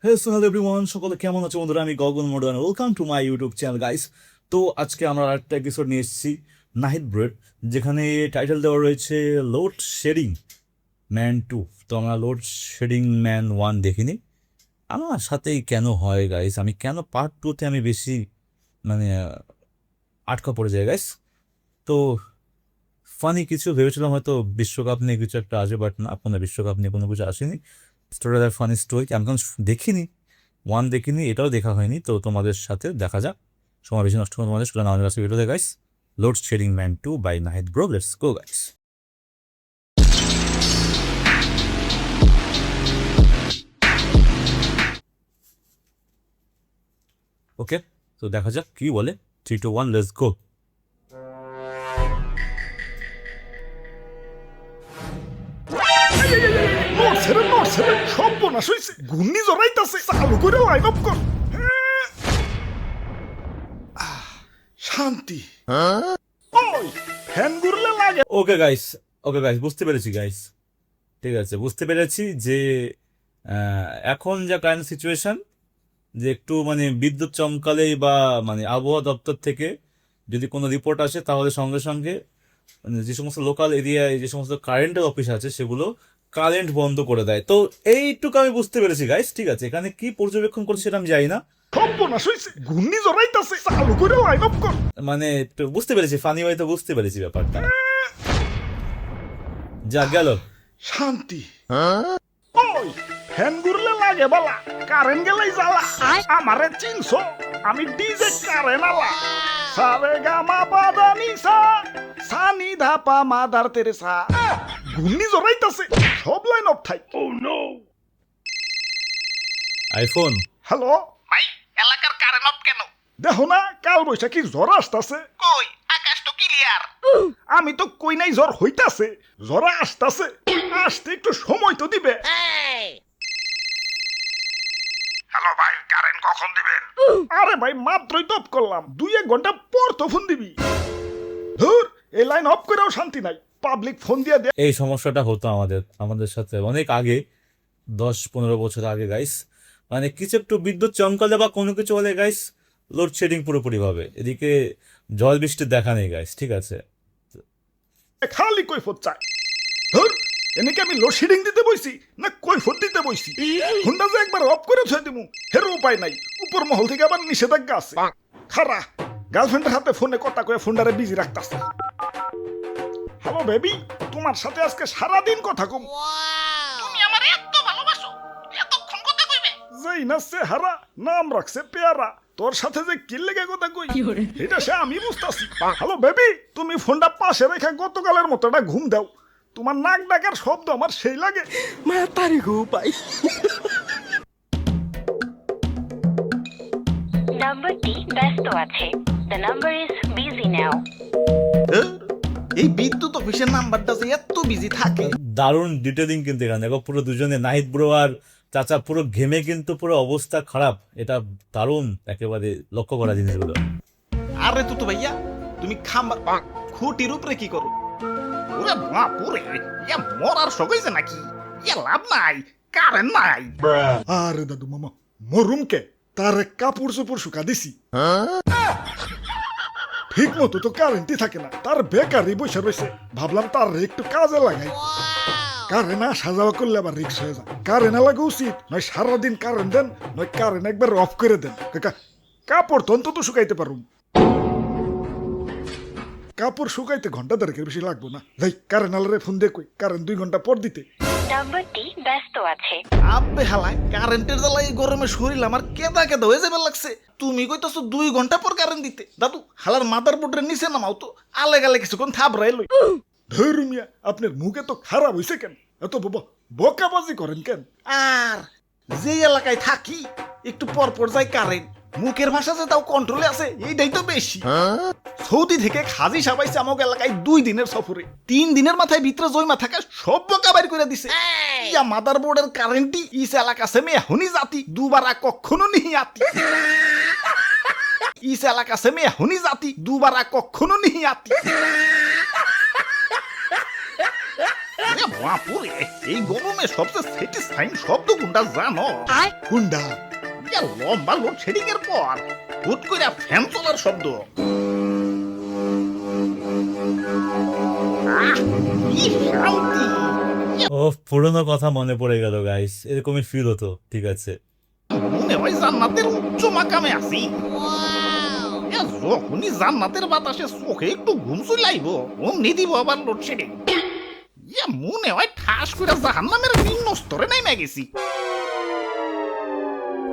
Hello everyone, সকলে কেমন আছো বন্ধুরা? আমি Gagan Modern, welcome to my YouTube channel guys. তো আজকে আমরা আরেকটা এপিসোড নিয়ে এসেছি, নাহিদ ব্রেড, যেখানে টাইটেল দেওয়া রয়েছে লোড শেডিং ম্যান 2। তো আমরা লোড শেডিং ম্যান 1 দেখিনি। আমার সাথেই কেন হয় গাইস, আমি কেন পার্ট 2তে আমি বেশি মানে আটকা পড়ে যাই গাইস। তো ফানি কিছু ভেবেছিলাম হয়তো বিশ্বকাপ নিয়ে কিছু একটা আসবে, বাট না, আপনার বিশ্বকাপ নিয়ে কোনো কিছু আসেনি। স্টোরিটা ফানি স্টোরি, আমি কোনো দেখিনি, ওয়ান দেখিনি, এটাও দেখা হয়নি। তো তোমাদের সাথে দেখা যাক, সময় বেশি নষ্ট করে তোমাদের শুধু আমাদের কাছে video guys. Load shedding man 2 by Nahid bro, let's go guys. Okay, তো দেখা যাক কি বলে। 3 2 1 লেটস গো। নড়ছে রে, সর্বনাশ হইছে। ঘূর্ণি জড়াইতাছে, চালু করে লাইন অফ কর। শান্তি। ওই ফ্যান ঘুরলে লাগে। ওকে গাইস, ওকে গাইস, বুঝতে পেরেছি গাইস, ঠিক আছে, বুঝতে পেরেছি যে এখন যা কারেন্ট সিচুয়েশন, যে একটু মানে বিদ্যুৎ চমকালেই বা মানে আবহাওয়া দপ্তর থেকে যদি কোনো রিপোর্ট আসে, তাহলে সঙ্গে সঙ্গে মানে যে সমস্ত লোকাল এরিয়ায় যে সমস্ত কারেন্টের অফিস আছে সেগুলো কারেন্ট বন্ধ করে দেয়। তো এইটুকু আমি বুঝতে পেরেছি গাইস, ঠিক আছে। এখানে কি পর্যবেক্ষণ করছে সেটা আমি জানি না, সর্বনাশ হইছে, ঘূর্ণি জড়াইতাছে, চালু করে লাইন অফ কর। মানে একটু বুঝতে পেরেছি, ফানি হয়তো বুঝতে পেরেছি ব্যাপারটা। যা গেল। শান্তি। ওই ফ্যান ঘুরলে লাগে বালা, কারেন্ট গেলেই জ্বালা। আমারে চিনছো, আমি ডিজে কারেন্ট আলা। সারে গামা বাদানি সা, সানি ধাপা মাদার তেরেসা। ঘূর্ণি জড়াইতাছে, সব লাইন অফ থাই। Oh no. আইফোন। হ্যালো ভাই, এলাকার কারেন্ট অফ কেন? দেখো না, কাল বৈশাখী জ্বর আসতাছে। কই আকাশ তো ক্লিয়ার। আমি তো কই নাই জ্বর হইতাছে, জ্বর আসতাছে, আসতে একটু সময় তো দিবে। হ্যালো ভাই, কারেন্ট কখন দিবেন? আরে ভাই, মাত্রই তো অফ করলাম, 2-1 ঘন্টা পর তো ফোন দিবি। ধুর, এই লাইন অফ করেও শান্তি নাই, পাবলিক ফোন দিয়ে দে। এই সমস্যাটা হতো আমাদের আমাদের সাথে অনেক আগে, 10-15 বছর আগে গাইস। মানে কিছু একটু বিদ্যুৎ চমকালে বা কোনো কিছু হলে গাইস, লোডশেডিং পুরোপুরি ভাবে। এদিকে জল বৃষ্টির দেখা নেই গাইস, ঠিক আছে। খালি কৈফত চাই। ধুর, এনেকে আমি লোডশেডিং দিতে বইছি না কৈফত দিতে বইছি? ফোনটা যে একবার অফ করে থই দিমু, হের উপায় নাই। উপর মহল থেকে আবার নিষেধাজ্ঞা আছে। খারা গার্লফ্রেন্ডের হাতে ফোনে কথা কয়ে ফোনটারে বিজি রাখতাছে। হ্যালো বেবি, তোমার সাথে আজকে সারাদিন কথা কম। তুমি আমার এত ভালোবাসো, এতক্ষণ কথা কইবে? যেই না চেহারা, নাম রাখছে পেয়ারা, তোর সাথে যে কি লেগে কথা কই এটা সে আমি বুঝতাছি। হ্যালো বেবি, তুমি ফোনটা পাশে রেখে গতকালের মতো একটা ঘুম দাও। তোমার নাক ডাকার শব্দ আমার সেই লাগে। নাম্বারটি ব্যস্ত আছে। The number is busy now. এই বিদ্যুৎ অফিসের নাম্বারটা যে এত বিজি থাকে। দারুণ ডিটেলিং কিন্তু এখানে দেখো, পুরো দুজনে নাহিদ ব্রো আর চাচা পুরো ঘেমে কিন্তু পুরো অবস্থা খারাপ। এটা দারুণ একেবারে লক্ষ্য করা জিনিসগুলো। আরে তুতু ভাইয়া, তুমি খাম্বার খুঁটির উপরে কি করো? ওরে বাপুরে, ইয়া মরার শখ হইছে নাকি? ইয়া লাভ নাই, কারেন্ট নাই। আরে দাদু মামা, মরুম কে? তার কাপড় চোপড় শুকা দিছি। ঠিক মতো তো কারেন্টই থাকে না, তার বেকারই বসে রয়েছে। ভাবলাম তার একটু কাজে লাগাই। কারেন্ট আসা যাওয়া করলে আবার রিক্স হয়ে যায়। কারেন্ট লাগা উচিত নয়, সারাদিন কারেন্ট দেন, নয় কারেন্ট একবার অফ করে দেন। কাপড় তো অন্তত শুকাইতে পারুম। কাপড় শুকাইতে ঘন্টা দেড়েকের বেশি লাগবো না। ভাই, কারেন্ট আলারে ফোন দিয়ে কই কারেন্ট 2 ঘন্টা পর দিতে। নাম্বারটি ব্যস্ত আছে। আব্বে হালাই, কারেন্টের জ্বালা এই গরমে শরীর আমার কেদা কেদা হয়ে যাবে লাগছে। তুমি কইতাছো 2 ঘন্টা পর কারেন্ট দিতে? দাদু, হালার মাদার বোর্ডের নিচে নামাও তো, আলে গালে কিছুক্ষণ থাবড়াই লই। ধরু মিয়া, আপনার মুখে তো খারাপ হইছে কেন? এত বকাবাজি করেন কেন? আর যে এলাকায় থাকি একটু পর পর যাই কারেন্ট, মুখের ভাষা যে তাও কন্ট্রোলে আছে, এইটাই তো বেশি। সৌদি থেকে খাজি সাবাইছে আমাকে এলাকায় 2 দিনের সফরে। 3 দিনের মাথায় ভিতরে জয়মা থাকা সব বকা বাইর করে দিছে। ইয়া মাদার বোর্ডের কারেন্টই ইস এলাকা সে মে হনি জাতি দুবারা কখনো নিহি আতি। ইস এলাকা সে মে হনি জাতি দুবারা কখনো নিহি আতি। বাপুরে, এই গরমে সবচেয়ে স্যাটিসফাইং শব্দ কোনটা জানো? কোনটা? ইয়া লম্বা লোডশেডিং এর পর হুট করে ফ্যান চলার শব্দ। কি শান্তি! ও পুরোনো কথা মনে পড়ে গেল গাইস, এরকমই ফিল হতো। ঠিক আছে, মনে হয় জান্নাতের উচ্চ মাকামে আছি। ইয়া যখনই জান্নাতের বাতাসে চোখে একটু ঘুম চলাইব, অমনি দিব আবার লোডশেডিং। ইয়া মনে হয় ঠাস করে জাহান্নামের নিম্ন স্তরে নাইমা গেছি।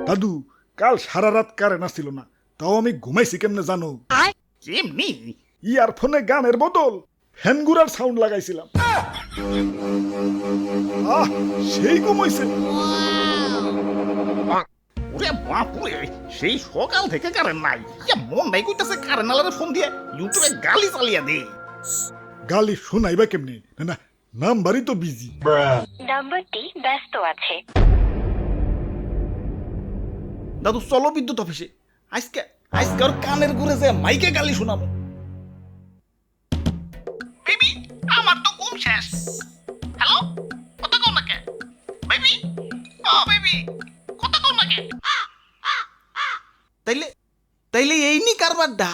দাদু, কাল সারা রাত কারেন্ট আসছিল না, তাও আমি ঘুমাইছি কেমনে জানো? কেমনি? ইয়ারফোনে গানের বদল ফ্যান ঘুরার সাউন্ড লাগাইছিলাম। সেই ঘুমাইছে। ওরে বাপুরে, সেই সকাল থেকে কারেন্ট নাই। ইয়া মন নাই কইতাছে কারেন্ট আলারে ফোন দিয়ে ইউটিউবে গালি চালিয়ে দে। গালি শোনাইবা কেমনে? না না, নাম্বারই তো বিজি। নাম্বারটি ব্যস্ত আছে। দাদু চলো বিদ্যুৎ অফিসে, আজকে আজকে ওর কানের ঘুরে যে মাইকে গালি শোনাবো। বেবি, আমার তো ঘুম শেষ। হ্যালো, কথা কও না কে? বেবি, ও বেবি, কথা কও না কে? তাইলে তাইলে এই নি কারবারটা।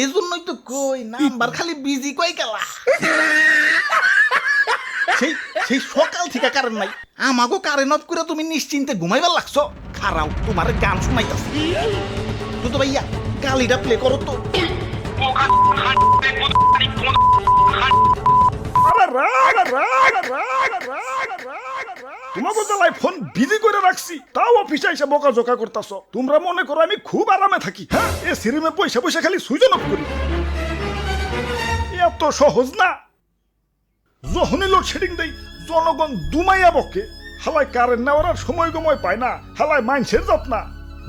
এই জন্যই তো কই নাম্বার খালি বিজি কই গেলা। সেই সেই সকাল থেকে কারেন্ট নাই, আমাগো কারেন্ট অফ করে তুমি নিশ্চিন্তে ঘুমাইবার লাগছো। খারাও, তোমার গান শুনাইতাছি। তো ভাইয়া গালিটা প্লে করো তো। তোমাকে জ্বালাই ফোন বিজি করে রাখছি, তাও অফিসে এসে বকাঝকা করতেছ। তোমরা মনে করো আমি খুব আরামে থাকি? হ্যাঁ, এ সিরিমে পয়সা পয়সা খালি সুইচ অফ করি। এত সহজ না। যখনই লোডশেডিং দেই জনগণ দুমাইয়া বকে। হালায় কারেন্ট নেওয়ার আর সময় গময় পায় না, হালায় মাইন্সের যত্না।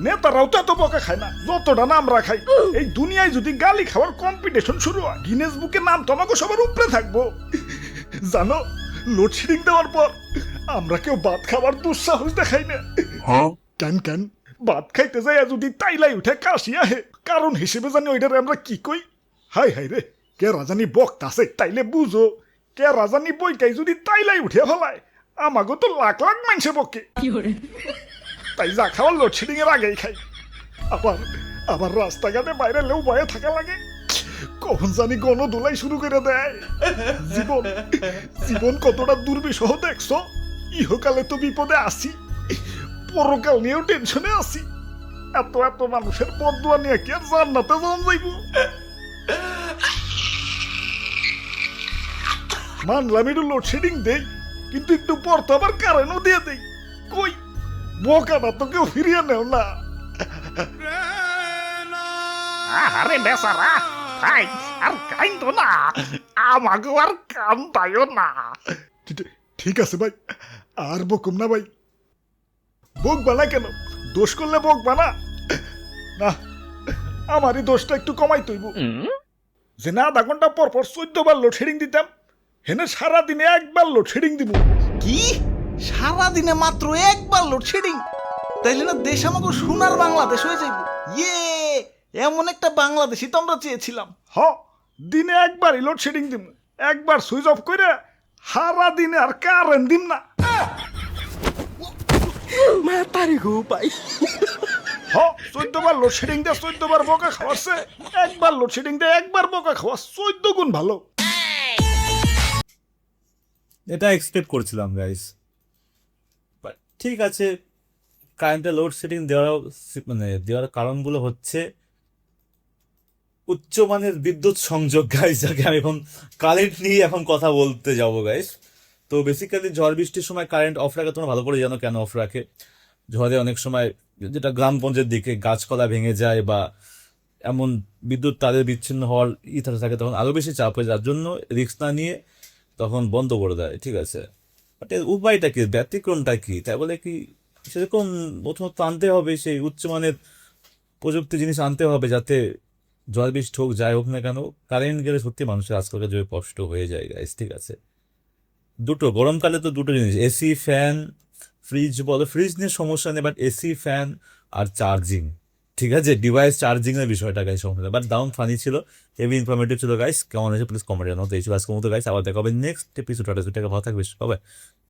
নেতারাও তো এত বকা খায় না যতটা না আমরা খাই। এই দুনিয়ায় যদি গালি খাওয়ার কম্পিটিশন শুরু হয়, গিনেস বুকে নাম তোমাকে সবার উপরে থাকবো। জানো, লোডশেডিং দেওয়ার পর আমরা কেউ ভাত খাবার দুঃসাহস দেখাই না। কেন কেন? ভাত খাইতে যাই যদি তাইলাই উঠে কাশি আহে, কারণ হিসেবে জানি ওইটারে আমরা কি কই? হাই হাই রে, কে রাজানি বকতাছে তাইলে বুঝো। কে রাজানি বইকাই যদি তাইলাই উঠে ফেলায়, আমাগো তো লাখ লাখ মানুষে বকে। তাই যা খাওয়ার লোডশেডিং এর আগেই খাই। আবার আবার রাস্তাঘাটে বাইরে লেউ বয়ে থাকা লাগে, কখন জানি গণদোলাই শুরু করে দেয়। জীবন জীবন কতটা দুর্বিষহ দেখছো। ইহকালে তো বিপদে আসি, পরকাল নিয়েও টেনশনে আসি। এত এত মানুষের বদুয়া নিয়ে কি আর জান্নাতে যাওয়া যাইব? মানলাম একটু লোডশেডিং দেই, কিন্তু একটু পর তো আবার কারেন্টও দিয়ে দেই। কই বোকাটা তো কেউ ফিরিয়ে নেও না। আরে বেচারা, ভাই আর কাইন্দ না, আমাকে আর কান্দায়ও না। ঠিক আছে ভাই, আর বকুম না ভাই। বকবা না কেন? দোষ করলে বকবা না। না, আমারই দোষটা একটু কমাই তৈব। যে না আধা ঘন্টা পর পর 14 বার লোডশেডিং দিতাম, হেনে সারাদিনে একবার লোডশেডিং দিব। কি সারাদিনে মাত্র একবার লোডশেডিং? তাইলে না দেশ আমাকে সোনার বাংলাদেশ হয়ে যাইব। ইয়ে, এমন একটা বাংলাদেশই তো আমরা চেয়েছিলাম। হ, দিনে একবারই লোডশেডিং দিব, একবার সুইচ অফ করে সারা দিনে আর কারেন্ট দিম না। হ, 14 বার লোডশেডিং দিয়ে 14 বার বকা খাওয়াচ্ছে, একবার লোডশেডিং দিয়ে একবার বকা খাওয়া 14 গুণ ভালো। এটা এক্সপেক্ট করছিলাম গাইস। বাট ঠিক আছে, কারেন্টে লোডশেডিং দেওয়ার কারণগুলো হচ্ছে উচ্চমানের বিদ্যুৎ সংযোগ গাইস, যাকে আমি এখন কারেন্ট নিয়ে এখন কথা বলতে যাবো গাইস। তো বেসিক্যালি ঝড় বৃষ্টির সময় কারেন্ট অফ রাখে, তোমরা ভালো করে জানো কেন অফ রাখে। ঝড়ে অনেক সময় যেটা গ্রামগঞ্জের দিকে গাছপালা ভেঙে যায় বা এমন বিদ্যুৎ তারের বিচ্ছিন্ন হওয়ার থাকে, তখন আরও বেশি চাপ হয়ে, যার জন্য রিস্ক না নিয়ে তখন বন্ধ করে দেয়। ঠিক আছে, বাট এর উপায়টা কি, ব্যতিক্রমটা কি? তাই বলে কি সেরকম প্রথমত আনতে হবে সেই উচ্চমানের প্রযুক্তি জিনিস আনতে হবে, যাতে ঝড় বৃষ্টি হোক যাই হোক না কেন কারেন্ট গেলে সত্যি মানুষের আজকালকার যুগে কষ্ট হয়ে যায় গাইস। ঠিক আছে, দুটো গরমকালে তো দুটো জিনিস, এসি ফ্যান, ফ্রিজ বলো, ফ্রিজ নিয়ে সমস্যা নেই, বাট এসি ফ্যান আর চার্জিং ঠিক আছে, ডিভাইস চার্জিং এর বিষয়টা গাইস সমস্যা, বাট দারুণ ফানি ছিল, হেভি ইনফরমেটিভ ছিল গাইস। কেমন হয়েছে প্লিজ কমেন্ট জানাও। তো এই ছিল আজকের মতো গাইস, আবার দেখা হবে নেক্সট এপিসোড। ভালো থাকবে সবাই।